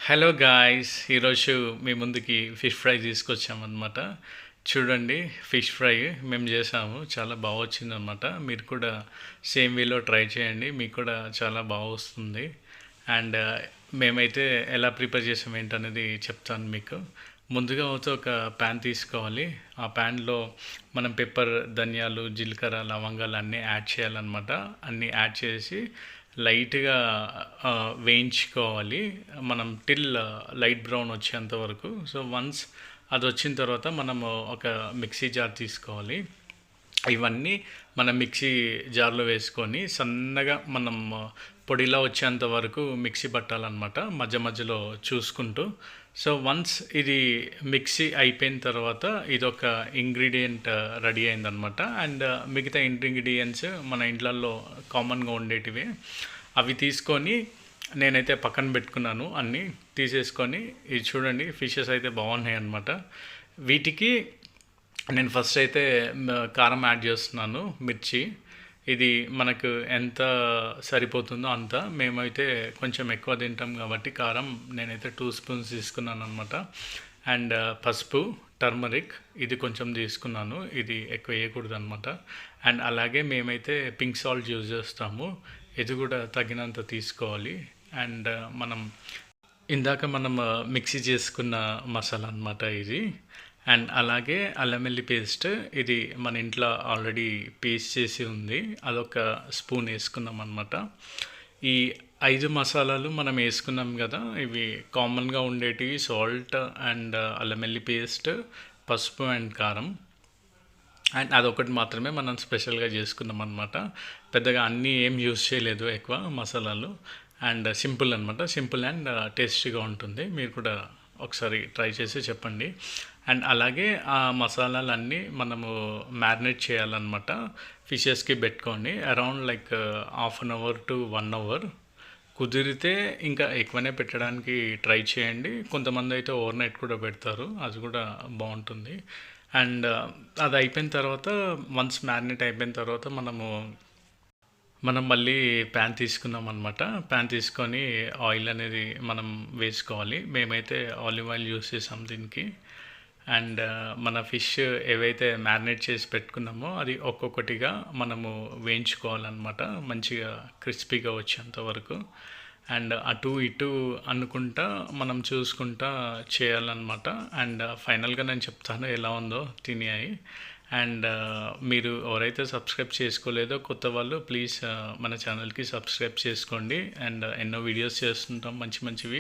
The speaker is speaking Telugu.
Hello guys! ఈరోజు మీ ముందుకి ఫిష్ ఫ్రై తీసుకొచ్చామన్నమాట. చూడండి, ఫిష్ ఫ్రై మేము చేసాము. చాలా బాగా వచ్చిందనమాట. మీరు కూడా సేమ్ వేలో ట్రై చేయండి. మీకు కూడా చాలా బాగా వస్తుంది. అండ్ మేమైతే ఎలా ప్రిపేర్ చేసాం ఏంటనేది చెప్తాను మీకు. ముందుగా అయితే ఒక ప్యాన్ తీసుకోవాలి. ఆ ప్యాన్లో మనం పెప్పర్, ధనియాలు, జీలకర్ర, లవంగాలు అన్నీ యాడ్ చేయాలన్నమాట. అన్నీ యాడ్ చేసి లైట్గా వేయించుకోవాలి. మనం టిల్ లైట్ బ్రౌన్ వచ్చేంత వరకు. సో వన్స్ అది వచ్చిన తర్వాత మనము ఒక మిక్సీ జార్ తీసుకోవాలి. ఇవన్నీ మనం మిక్సీ జార్లో వేసుకొని సన్నగా మనం పొడిలా వచ్చేంత వరకు మిక్సీ పట్టాలన్నమాట, మధ్య మధ్యలో చూసుకుంటూ. సో వన్స్ ఇది మిక్సీ అయిపోయిన తర్వాత ఇదొక ఇంగ్రీడియంట్ రెడీ అయిందనమాట. అండ్ మిగతా ఇంగ్రీడియంట్స్ మన ఇంట్లల్లో కామన్గా ఉండేటివి. అవి తీసుకొని నేనైతే పక్కన పెట్టుకున్నాను. అన్నీ తీసేసుకొని ఇది చూడండి, ఫిషెస్ అయితే బాగున్నాయి అన్నమాట. వీటికి నేను ఫస్ట్ అయితే కారం యాడ్ చేస్తున్నాను, మిర్చి. ఇది మనకు ఎంత సరిపోతుందో అంత. మేమైతే కొంచెం ఎక్కువ తింటాం కాబట్టి కారం నేనైతే 2 స్పూన్స్ తీసుకున్నాను అనమాట. అండ్ పసుపు, టర్మరిక్ ఇది కొంచెం తీసుకున్నాను. ఇది ఎక్కువ వేయకూడదు అనమాట. అండ్ అలాగే మేమైతే పింక్ సాల్ట్ యూజ్ చేస్తాము. ఇది కూడా తగినంత తీసుకోవాలి. అండ్ ఇందాక మనం మిక్సీ చేసుకున్న మసాలా అనమాట ఇది. అండ్ అలాగే అల్లం వెల్లుల్లి పేస్ట్, ఇది మన ఇంట్లో ఆల్రెడీ పేస్ట్ చేసి ఉంది, అదొక స్పూన్ వేసుకున్నాం అనమాట. ఈ 5 మసాలాలు మనం వేసుకున్నాం కదా, ఇవి కామన్గా ఉండేటివి సాల్ట్ అండ్ అల్లం వెల్లుల్లి పేస్ట్, పసుపు అండ్ కారం. అండ్ అదొకటి మాత్రమే మనం స్పెషల్గా చేసుకున్నాం అనమాట. పెద్దగా అన్నీ ఏం యూస్ చేయలేదు ఎక్కువ మసాలాలు. అండ్ సింపుల్ అనమాట, సింపుల్ అండ్ టేస్టీగా ఉంటుంది. మీరు కూడా ఒకసారి ట్రై చేసి చెప్పండి. అండ్ అలాగే ఆ మసాలాలన్నీ మనము మ్యారినేట్ చేయాలన్నమాట. ఫిషెస్కి పెట్టుకొని around like half an hour to 1 hour. కుదిరితే ఇంకా ఎక్కువనే పెట్టడానికి ట్రై చేయండి. కొంతమంది అయితే ఓవర్ నైట్ కూడా పెడతారు, అది కూడా బాగుంటుంది. అండ్ అది అయిపోయిన తర్వాత, వన్స్ మ్యారినేట్ అయిపోయిన తర్వాత మనం మళ్ళీ ప్యాన్ తీసుకున్నాం అనమాట. ప్యాన్ తీసుకొని ఆయిల్ అనేది మనం వేసుకోవాలి. మేమైతే ఆలివ్ ఆయిల్ యూస్ చేసాం దీనికి. అండ్ మన ఫిష్ ఏవైతే మ్యారినేట్ చేసి పెట్టుకున్నామో అది ఒక్కొక్కటిగా మనము వేయించుకోవాలన్నమాట, మంచిగా క్రిస్పీగా వచ్చేంత వరకు. అండ్ అటు ఇటు అనుకుంటా మనం చూసుకుంటా చేయాలన్నమాట. అండ్ ఫైనల్గా నేను చెప్తాను ఎలా ఉందో తిని. అండ్ మీరు ఎవరైతే సబ్స్క్రైబ్ చేసుకోలేదో కొత్త వాళ్ళు, ప్లీజ్ మన ఛానల్కి సబ్స్క్రైబ్ చేసుకోండి. అండ్ ఎన్నో వీడియోస్ చేస్తుంటాం మంచి మంచివి.